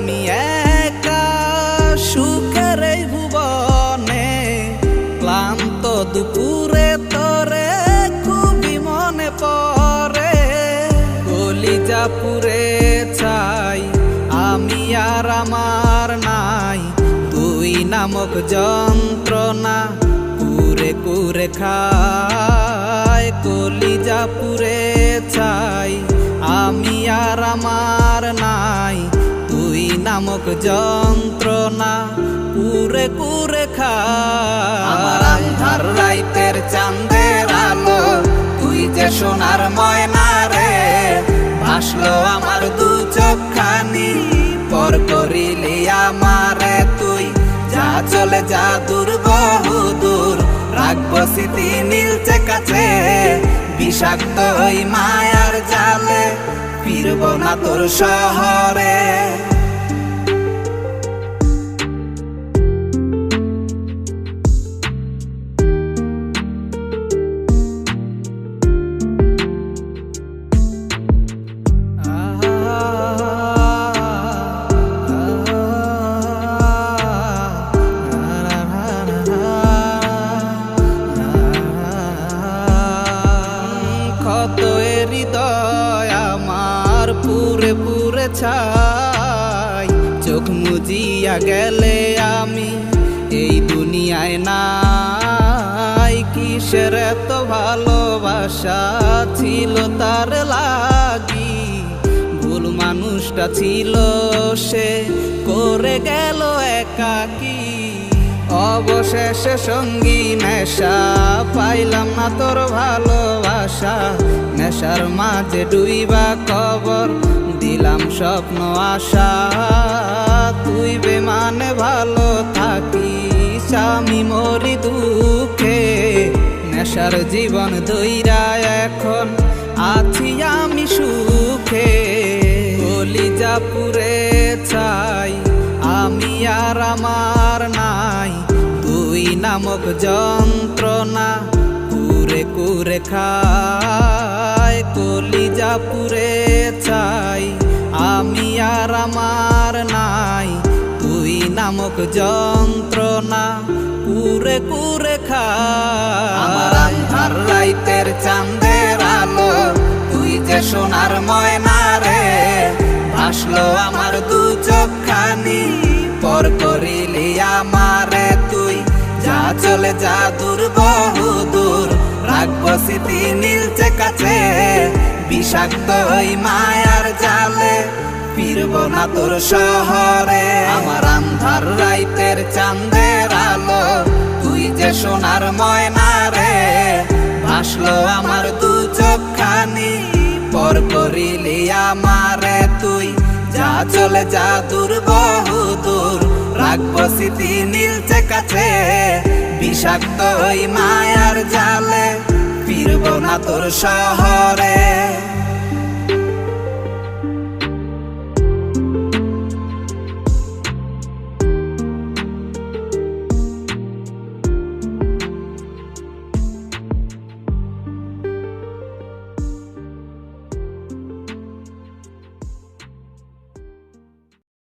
আমি একা সুখের এই ভুবনে, ক্লান্ত দুপুরে তোরে খুবই মনে পড়ে। কলিজা পুরে চাই আমি আর আমার নাই, তুই নামক যন্ত্রণা কুরে কুরে খায়। কলিজা পুরে চাই আমি আর আমার নাই, তুই নামক যন্ত্রণা কুরে কুরে খায়। আমার আন্ধার রাইতের চাঁদের আলো, তুই যে সোনার ময়না রে, ভাসলো আমার দু চোখখানি পর করিলি আমারে তুই। যা চলে যা দূর বহু দূর, রাখবো স্মৃতি নীলচে কাছে। বিষাক্ত ওই মায়ার জালে ফিরব না তোর শহরে। হৃদয় আমার পুরে পুরে ছাই, চোখ মুজিয়া গেলে আমি এই দুনিয়ায় নাই। কিসের এত ভালোবাসা ছিল তার লাগি, ভুল মানুষটা ছিল সে করে গেল একাকী। অবশেষে সঙ্গী নেশা, পাইলাম না তোর ভালোবাসা। নেশার মাঝে ডুইবা কবর দিলাম স্বপ্ন আশা। তুই বেমানে ভালো থাকিস, আমি মরি দুঃখে। নেশার জীবন ধইরা এখন আছি আমি সুখে। কলিজা পুরে চাই আমি আর আমার নাই, তুই নামক যন্ত্রণা কুরে কুরে খায়। কলিজা পুরে চাই আমি আর আমার নাই, তুই নামক যন্ত্রণা কুরে কুরে খায়। আমার আন্ধার রাইতের চাঁদের আলো, তুই যে সোনার ময়না রে, ভাসলো আমার দু চোখখানি পর করিলি আমারে তুই। যা চলে যা দূর বহু দূর, রাখবো স্মৃতি নীলচে কাছে। বিষাক্ত ওই মায়ার জালে ফিরব না তোর শহরে। আমার আন্ধার রাইতের চাঁদের আলো, তুই যে সোনার ময়না রে, ভাসলো আমার দু চোখখানি পর করিলি আমারে তুই। যা চলে যা দূর বহু দূর, রাখবো স্মৃতি নীলচে কাছে। বিষাক্ত ওই মায়ার জালে ফিরব না তোর শহরে।